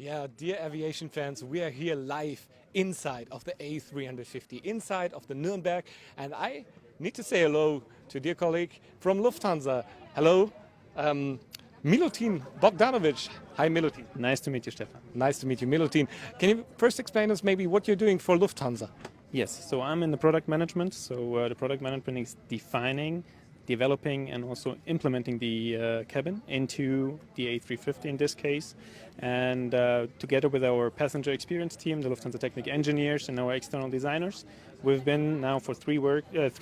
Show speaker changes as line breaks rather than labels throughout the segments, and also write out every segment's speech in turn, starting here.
Yeah, dear aviation fans, we are here live inside of the A350, inside of the Nuremberg, and I need to say hello to a dear colleague from Lufthansa. Hello, Milutin Bogdanovic. Hi, Milutin.
Nice to meet you, Stefan.
Nice to meet you, Milutin. Can you first explain us maybe what you're doing for Lufthansa?
Yes, so I'm in the product management. So the product management is defining, developing, and also implementing the cabin into the A350 in this case. And together with our passenger experience team, the Lufthansa Technic engineers and our external designers, we've been now for 3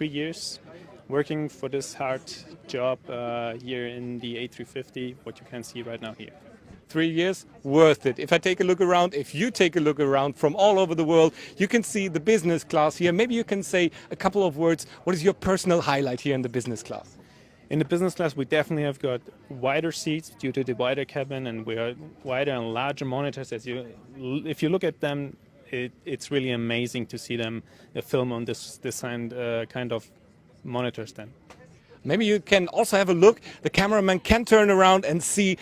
years working for this hard job here in the A350, what you can see right now here.
3 years, worth it. If I take a look around, if you take a look around from all over the world, you can see the business class here. Maybe you can say a couple of words. What is your personal highlight here in the business class?
In the business class, we definitely have got wider seats due to the wider cabin, and we are wider and larger monitors. If you look at them, it's really amazing to see them film on this kind of monitors then.
Maybe you can also have a look. The cameraman can turn around and see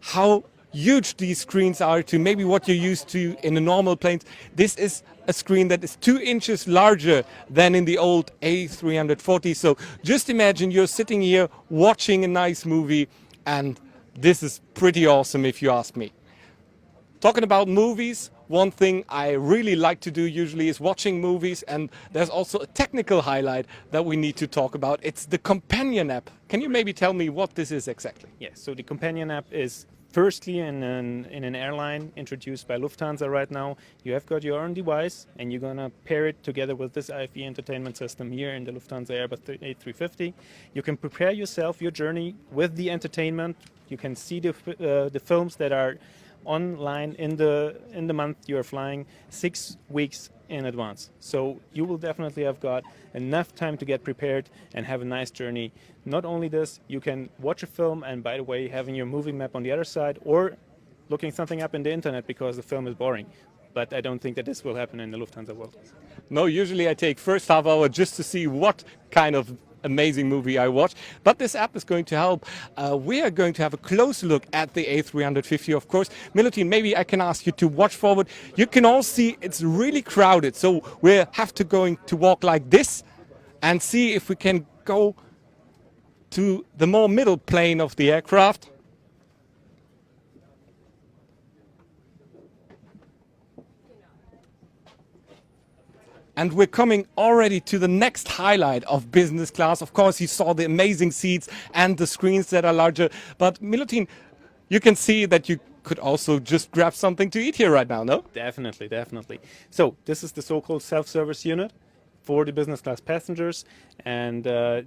how huge these screens are to maybe what you're used to in the normal planes. This is a screen that is 2 inches larger than in the old A340. So just imagine you're sitting here watching a nice movie, and this is pretty awesome if you ask me. Talking about movies, one thing I really like to do usually is watching movies, and there's also a technical highlight that we need to talk about. It's the companion app. Can you maybe tell me what this is exactly?
Yes, so the companion app is firstly in an airline introduced by Lufthansa right now. You have got your own device, and you're going to pair it together with this IFE entertainment system here in the Lufthansa Airbus A350. You can prepare yourself, your journey with the entertainment. You can see the films that are online in the month you're flying 6 weeks in advance. So you will definitely have got enough time to get prepared and have a nice journey. Not only this, you can watch a film and, by the way, having your movie map on the other side, or looking something up in the internet because the film is boring. But I don't think that this will happen in the Lufthansa world.
No, usually I take first half hour just to see what kind of amazing movie I watch, but this app is going to help. We are going to have a close look at the A350, of course. Milutin, maybe I can ask you to watch forward. You can all see it's really crowded, so we have to walk like this and see if we can go to the more middle plane of the aircraft. And we're coming already to the next highlight of business class. Of course, you saw the amazing seats and the screens that are larger. But Milutin, you can see that you could also just grab something to eat here right now, no?
Definitely, definitely. So this is the so-called self-service unit for the business class passengers, and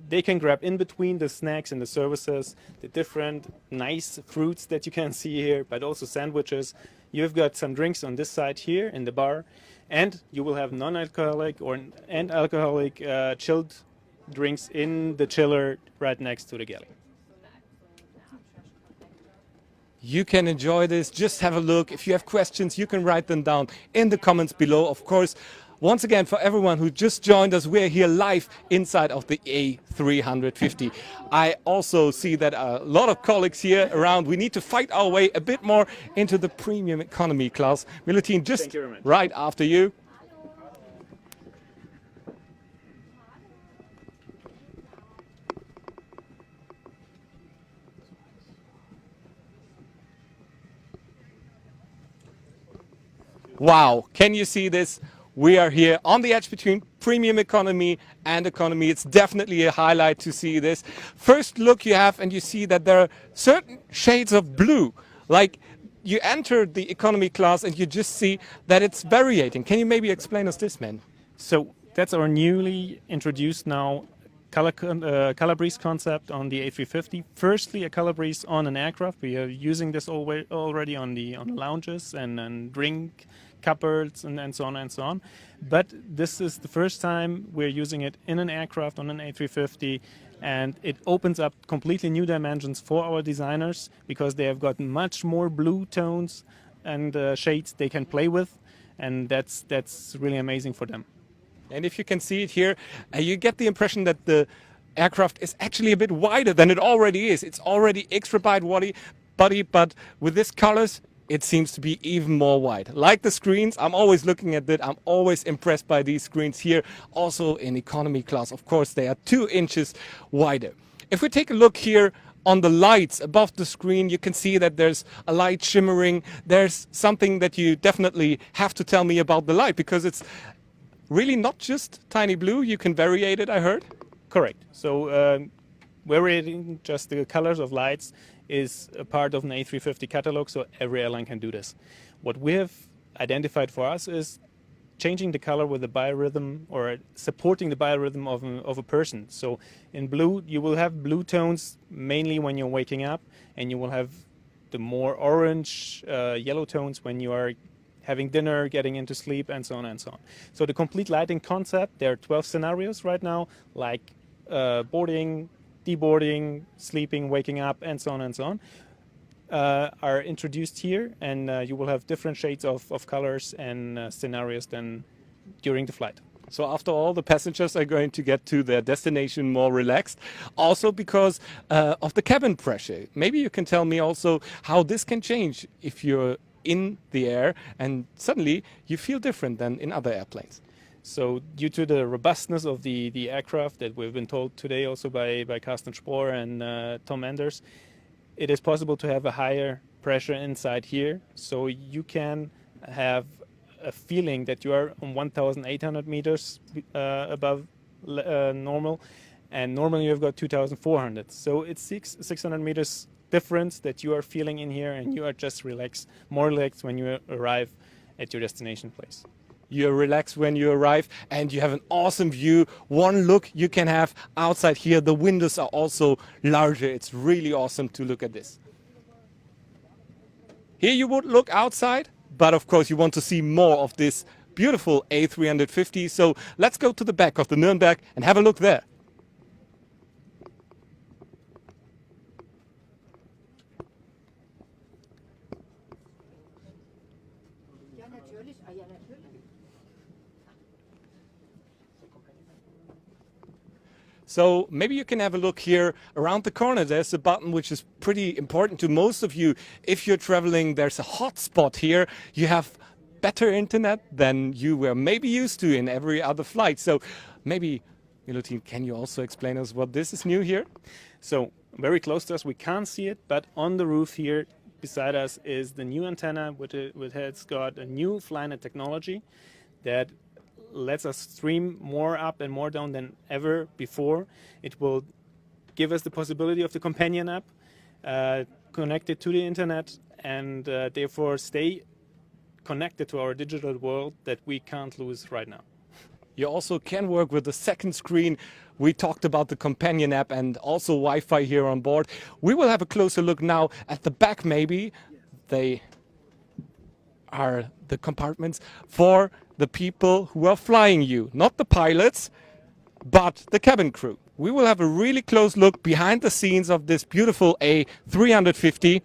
they can grab in between the snacks and the services, the different nice fruits that you can see here, but also sandwiches. You've got some drinks on this side here in the bar, and you will have non-alcoholic and alcoholic chilled drinks in the chiller right next to the galley.
You can enjoy this. Just have a look. If you have questions, you can write them down in the comments below. Of course, once again, for everyone who just joined us, we're here live inside of the A350. I also see that a lot of colleagues here around. We need to fight our way a bit more into the premium economy class. Milutin, just right after you. Wow, can you see this? We are here on the edge between premium economy and economy. It's definitely a highlight to see this. First look you have, and you see that there are certain shades of blue. Like you enter the economy class and you just see that it's variating. Can you maybe explain us this, man?
So that's our newly introduced now color breeze concept on the A350. Firstly, a color breeze on an aircraft. We are using this already on the lounges and drink cupboards and so on and so on. But this is the first time we're using it in an aircraft on an A350, and it opens up completely new dimensions for our designers because they have got much more blue tones and shades they can play with, and that's really amazing for them.
And if you can see it here, you get the impression that the aircraft is actually a bit wider than it already is. It's already extra wide body, but with these colors, it seems to be even more wide. Like the screens, I'm always looking at it. I'm always impressed by these screens here. Also in economy class, of course, they are 2 inches wider. If we take a look here on the lights above the screen, you can see that there's a light shimmering. There's something that you definitely have to tell me about the light, because it's really not just tiny blue. You can variate it, I heard.
Correct. So varying just the colors of lights is a part of an A350 catalog, so every airline can do this. What we have identified for us is changing the color with the biorhythm, or supporting the biorhythm of a person. So in blue, you will have blue tones mainly when you're waking up, and you will have the more orange, yellow tones when you are having dinner, getting into sleep, and so on and so on. So the complete lighting concept, there are 12 scenarios right now, like boarding, deboarding, sleeping, waking up, and so on and so on, are introduced here, and you will have different shades of colors and scenarios than during the flight.
So after all, the passengers are going to get to their destination more relaxed, also because of the cabin pressure. Maybe you can tell me also how this can change if you're in the air and suddenly you feel different than in other airplanes.
So due to the robustness of the aircraft that we've been told today also by Carsten Spohr and Tom Enders, it is possible to have a higher pressure inside here. So you can have a feeling that you are on 1,800 meters above normal, and normally you've got 2,400. So it's 600 meters difference that you are feeling in here, and you are just more relaxed when you arrive at your destination place.
You're relaxed when you arrive, and you have an awesome view. One look you can have outside here. The windows are also larger. It's really awesome to look at this. Here you would look outside, but of course you want to see more of this beautiful A350. So let's go to the back of the Nürnberg and have a look there. So maybe you can have a look here around the corner. There's a button which is pretty important to most of you. If you're traveling, there's a hotspot here. You have better internet than you were maybe used to in every other flight. So maybe, Milutin, can you also explain us what this is new here?
So very close to us, we can't see it, but on the roof here beside us is the new antenna, which has got a new Flynet technology that lets us stream more up and more down than ever before. It will give us the possibility of the companion app connected to the internet, and therefore stay connected to our digital world that we can't lose right now.
You also can work with the second screen. We talked about the companion app and also Wi-Fi here on board. We will have a closer look now at the back maybe. They are the compartments for the people who are flying you. Not the pilots, but the cabin crew. We will have a really close look behind the scenes of this beautiful A350.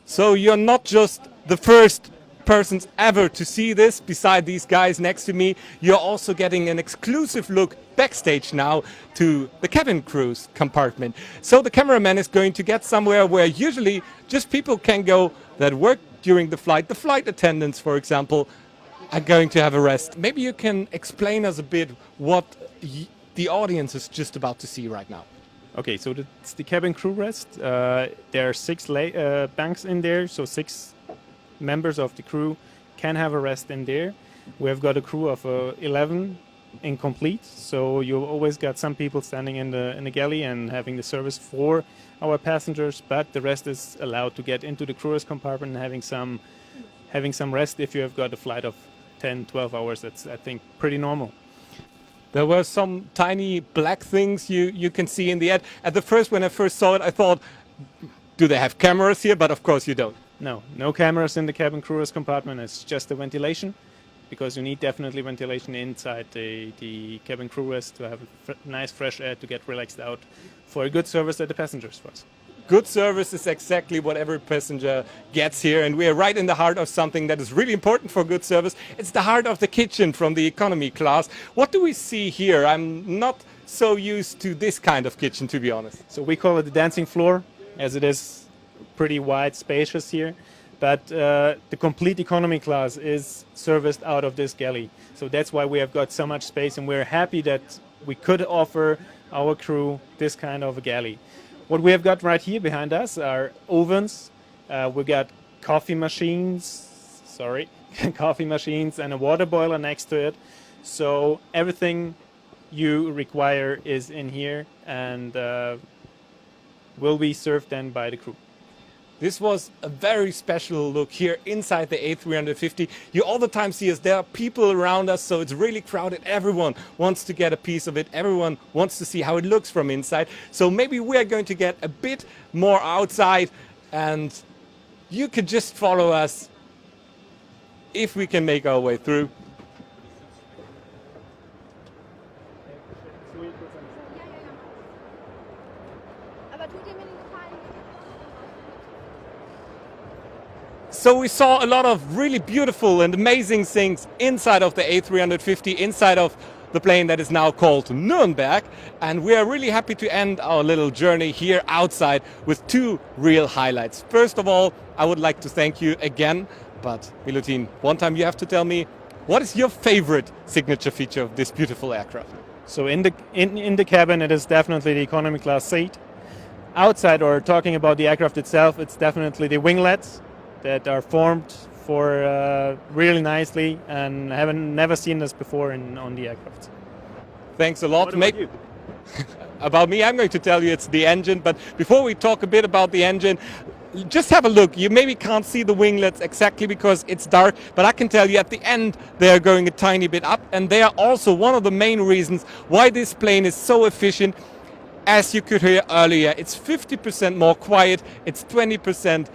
So you're not just the first persons ever to see this beside these guys next to me. You're also getting an exclusive look backstage now to the cabin crew's compartment. So the cameraman is going to get somewhere where usually just people can go that work during the flight. The flight attendants, for example, are going to have a rest. Maybe you can explain us a bit what the audience is just about to see right now.
Okay, so it's the cabin crew rest. There are 6 banks in there, so 6 members of the crew can have a rest in there. We have got a crew of 11 incomplete, so you've always got some people standing in the galley and having the service for our passengers, but the rest is allowed to get into the crew's compartment and having some rest. If you have got a flight of 10-12 hours, that's, I think, pretty normal.
There were some tiny black things you can see in the ad. At the first, when I first saw it, I thought, do they have cameras here? But of course you don't.
No cameras in the cabin crew's compartment. It's just the ventilation, because you need definitely ventilation inside the cabin crew rest to have nice fresh air to get relaxed out for a good service at the passengers for us.
Good service is exactly what every passenger gets here, and we are right in the heart of something that is really important for good service. It's the heart of the kitchen from the economy class. What do we see here? I'm not so used to this kind of kitchen, to be honest.
So we call it the dancing floor, as it is pretty wide, spacious here. But the complete economy class is serviced out of this galley. So that's why we have got so much space, and we're happy that we could offer our crew this kind of a galley. What we have got right here behind us are ovens. We got coffee machines, coffee machines and a water boiler next to it. So everything you require is in here and will be served then by the crew.
This was a very special look here inside the A350. You all the time see us, there are people around us, so it's really crowded. Everyone wants to get a piece of it. Everyone wants to see how it looks from inside. So maybe we are going to get a bit more outside, and you could just follow us if we can make our way through. So we saw a lot of really beautiful and amazing things inside of the A350, inside of the plane that is now called Nuremberg. And we are really happy to end our little journey here outside with two real highlights. First of all, I would like to thank you again. But Milutin, one time you have to tell me, what is your favorite signature feature of this beautiful aircraft?
So in the cabin, it is definitely the economy class seat. Outside, or talking about the aircraft itself, it's definitely the winglets that are formed for really nicely, and haven't never seen this before on the aircraft.
Thanks a lot.
What about you?
About me, I'm going to tell you it's the engine. But before we talk a bit about the engine, just have a look. You maybe can't see the winglets exactly because it's dark, but I can tell you at the end they are going a tiny bit up, and they are also one of the main reasons why this plane is so efficient. As you could hear earlier, it's 50% more quiet, it's 20%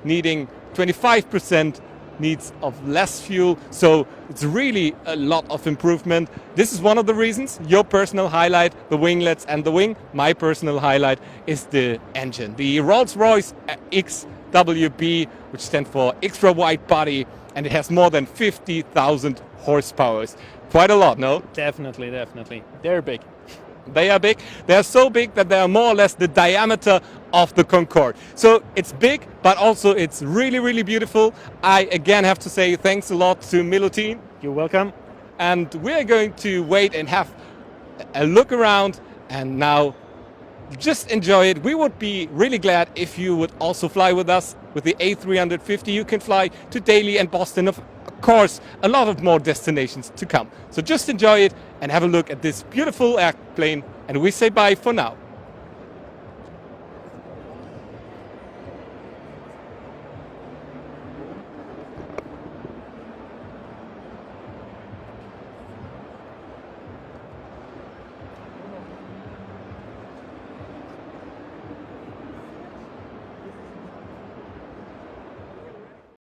needing 25% needs of less fuel, so it's really a lot of improvement. This is one of the reasons. Your personal highlight, the winglets and the wing. My personal highlight is the engine. The Rolls-Royce XWB, which stands for extra wide body, and it has more than 50,000 horsepower. Quite a lot, no?
Definitely. They're big.
They are big. They are so big that they are more or less the diameter of the Concorde. So it's big, but also it's really, really beautiful. I again have to say thanks a lot to Milutin.
You're welcome.
And we're going to wait and have a look around, and now just enjoy it. We would be really glad if you would also fly with us with the A350. You can fly to Daly and Boston, of course, a lot of more destinations to come. So just enjoy it and have a look at this beautiful airplane, and we say bye for now.